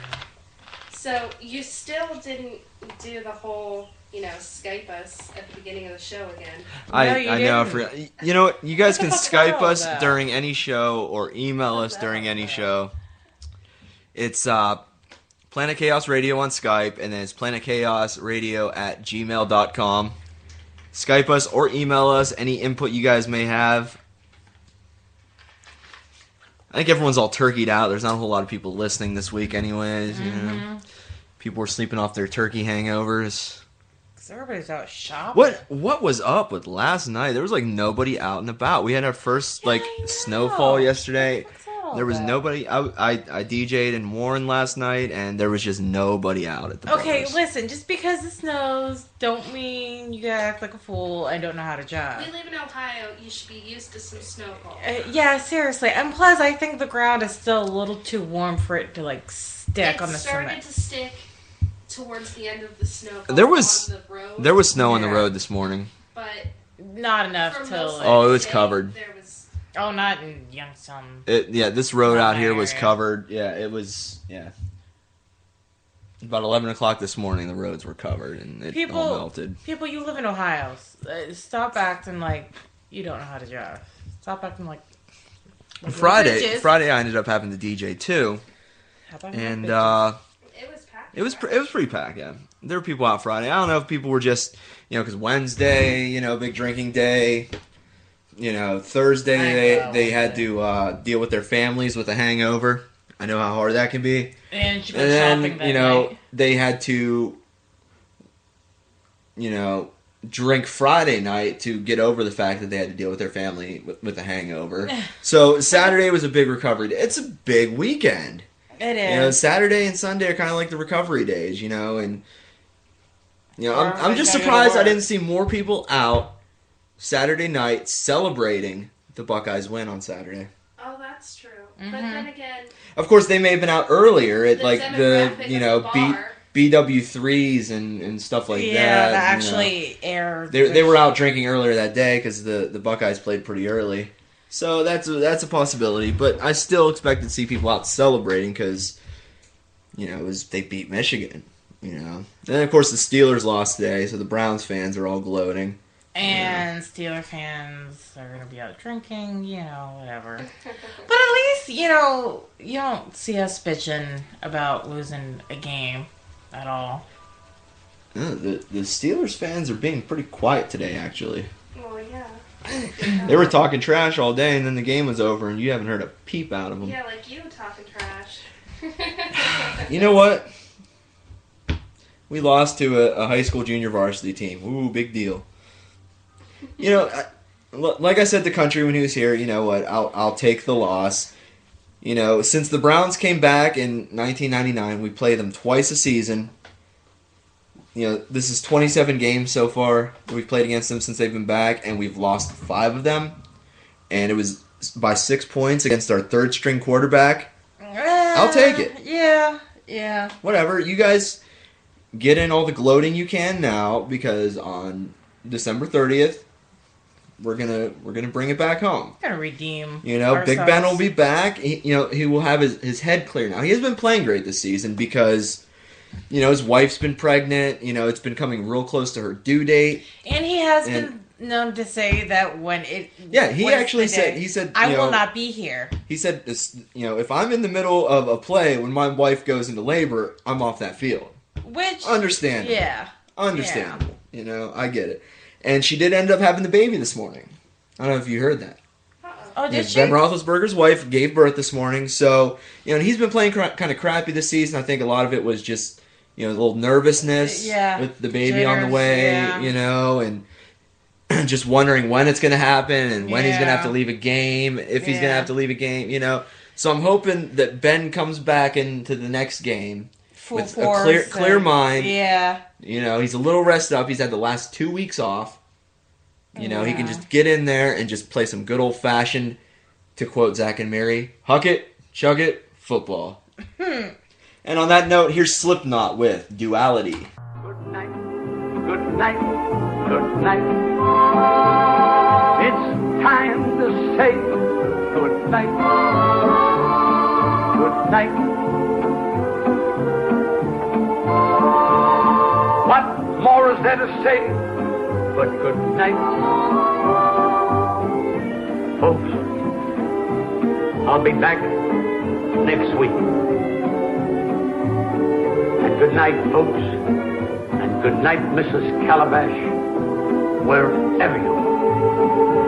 Speaker 4: So you still didn't do the whole, Skype us at the beginning of the show again.
Speaker 3: No, you
Speaker 2: I know. I
Speaker 3: didn't.
Speaker 2: forgot. You know what? You guys can
Speaker 3: What the
Speaker 2: Skype
Speaker 3: hell
Speaker 2: us
Speaker 3: is that?
Speaker 2: during any show or email us
Speaker 3: What's
Speaker 2: during
Speaker 3: that
Speaker 2: any
Speaker 3: about?
Speaker 2: show. It's Planet Chaos Radio on Skype, and then it's planetchaosradio@gmail.com. Skype us or email us any input you guys may have. I think everyone's all turkeyed out. There's not a whole lot of people listening this week, anyways. You know, people were sleeping off their turkey hangovers.
Speaker 3: Because everybody's out shopping.
Speaker 2: What was up with last night? There was like nobody out and about. We had our first
Speaker 3: Yeah,
Speaker 2: like
Speaker 3: I know.
Speaker 2: snowfall yesterday.
Speaker 3: What's all
Speaker 2: There was
Speaker 3: that?
Speaker 2: nobody. I DJ'd in Warren last night, and there was just nobody out at the
Speaker 3: Okay,
Speaker 2: bars.
Speaker 3: listen. Just because it snows, don't mean you gotta act like a fool and don't know how to
Speaker 4: We
Speaker 3: drive.
Speaker 4: live in Ohio. You should be used to some snowfall.
Speaker 3: Yeah, seriously. And plus, I think the ground is still a little too warm for it to like stick
Speaker 4: It
Speaker 3: on the
Speaker 4: started
Speaker 3: cement.
Speaker 4: to stick towards the end of the snowfall.
Speaker 2: There was-
Speaker 4: on the road,
Speaker 2: There was snow on the
Speaker 3: Yeah.
Speaker 2: road this morning.
Speaker 4: but
Speaker 3: Not enough
Speaker 4: for
Speaker 3: to
Speaker 4: most
Speaker 3: like.
Speaker 2: Oh, it
Speaker 4: of
Speaker 2: was
Speaker 4: the day,
Speaker 2: covered.
Speaker 4: There was
Speaker 3: Oh, not in Youngstown.
Speaker 2: This road out here was
Speaker 3: Area.
Speaker 2: covered. Yeah, it was. Yeah. About 11 o'clock this morning, the roads were covered, and it all
Speaker 3: People,
Speaker 2: melted.
Speaker 3: people, you live in Ohio. Stop acting like you don't know how to drive. Stop acting like.
Speaker 2: Friday,
Speaker 3: bitches.
Speaker 2: Friday, I ended up having to DJ too,
Speaker 3: How about
Speaker 2: and
Speaker 3: bitches?
Speaker 4: it was packed.
Speaker 2: it was pretty packed. Yeah, there were people out Friday. I don't know if people were just because Wednesday, big drinking day. Thursday
Speaker 3: I know,
Speaker 2: they had
Speaker 3: yeah.
Speaker 2: to deal with their families with a hangover. I know how hard that can be.
Speaker 3: And she
Speaker 2: And
Speaker 3: went
Speaker 2: then,
Speaker 3: shopping that night.
Speaker 2: they had to, drink Friday night to get over the fact that they had to deal with their family with a hangover. So Saturday was a big recovery day. It's a big weekend.
Speaker 3: It is.
Speaker 2: Saturday and Sunday are kind of like the recovery days, and I'm just
Speaker 3: Everybody's gotta go to
Speaker 2: surprised I
Speaker 3: work.
Speaker 2: didn't see more people out Saturday night celebrating the Buckeyes win on Saturday.
Speaker 4: Oh, that's true.
Speaker 3: Mm-hmm.
Speaker 4: But then again,
Speaker 2: Of course, they may have been out earlier at
Speaker 4: The
Speaker 2: like
Speaker 4: demographic of the bar.
Speaker 2: BW3s and stuff like
Speaker 3: Yeah,
Speaker 2: that.
Speaker 3: that actually aired.
Speaker 2: They were out drinking earlier that day because the Buckeyes played pretty early. So that's a possibility, but I still expect to see people out celebrating because they beat Michigan. And of course the Steelers lost today, so the Browns fans are all gloating.
Speaker 3: And Steeler fans are going to be out drinking, whatever. But at least, you don't see us bitching about losing a game at all.
Speaker 2: The Steelers fans are being pretty quiet today, actually.
Speaker 4: well, yeah.
Speaker 2: They were talking trash all day, and then the game was over, and you haven't heard a peep out of them.
Speaker 4: Yeah, like you talking trash.
Speaker 2: You know what? We lost to a high school junior varsity team. Ooh, big deal. Like I said to Country when he was here, you know what? I'll take the loss. Since the Browns came back in 1999, we play them twice a season. This is 27 games so far we've played against them since they've been back, and we've lost 5 of them. And it was by 6 points against our third-string quarterback. I'll take it.
Speaker 3: Yeah.
Speaker 2: Whatever. You guys get in all the gloating you can now, because on December 30th, we're gonna bring it back home.
Speaker 3: We're going to redeem
Speaker 2: Big
Speaker 3: ourselves.
Speaker 2: Ben will be back. He will have his head clear now. He has been playing great this season because, his wife's been pregnant. It's been coming real close to her due date.
Speaker 3: And he has been known to say that when it...
Speaker 2: Yeah, he
Speaker 3: when it's
Speaker 2: actually
Speaker 3: the
Speaker 2: said,
Speaker 3: day, I will not be here.
Speaker 2: He said, if I'm in the middle of a play when my wife goes into labor, I'm off that field.
Speaker 3: Which...
Speaker 2: Understandable.
Speaker 3: Yeah.
Speaker 2: Understandable. I get it. And she did end up having the baby this morning. I don't know if you heard that.
Speaker 3: Oh, did she?
Speaker 2: Ben Roethlisberger's wife gave birth this morning, so and he's been playing kind of crappy this season. I think a lot of it was just a little nervousness with the baby on the
Speaker 3: Jitters,
Speaker 2: way, and just wondering when it's going to happen and when he's going to have to
Speaker 3: Yeah.
Speaker 2: leave a game, if he's going to
Speaker 3: Yeah.
Speaker 2: have to leave a game, So I'm hoping that Ben comes back into the next game
Speaker 3: Full
Speaker 2: with a
Speaker 3: force
Speaker 2: clear
Speaker 3: and-
Speaker 2: mind.
Speaker 3: Yeah.
Speaker 2: He's a little rested up. He's had the last 2 weeks off. He can
Speaker 3: Yeah.
Speaker 2: just get in there and just play some good old-fashioned, to quote Zach and Mary, huck it, chug it, football. And on that note, here's Slipknot with Duality.
Speaker 6: Good night, good night, good night. It's time to say good night, good night. What more is there to say but good night? Folks, I'll be back next week. And good night, folks. And good night, Mrs. Calabash, wherever you are.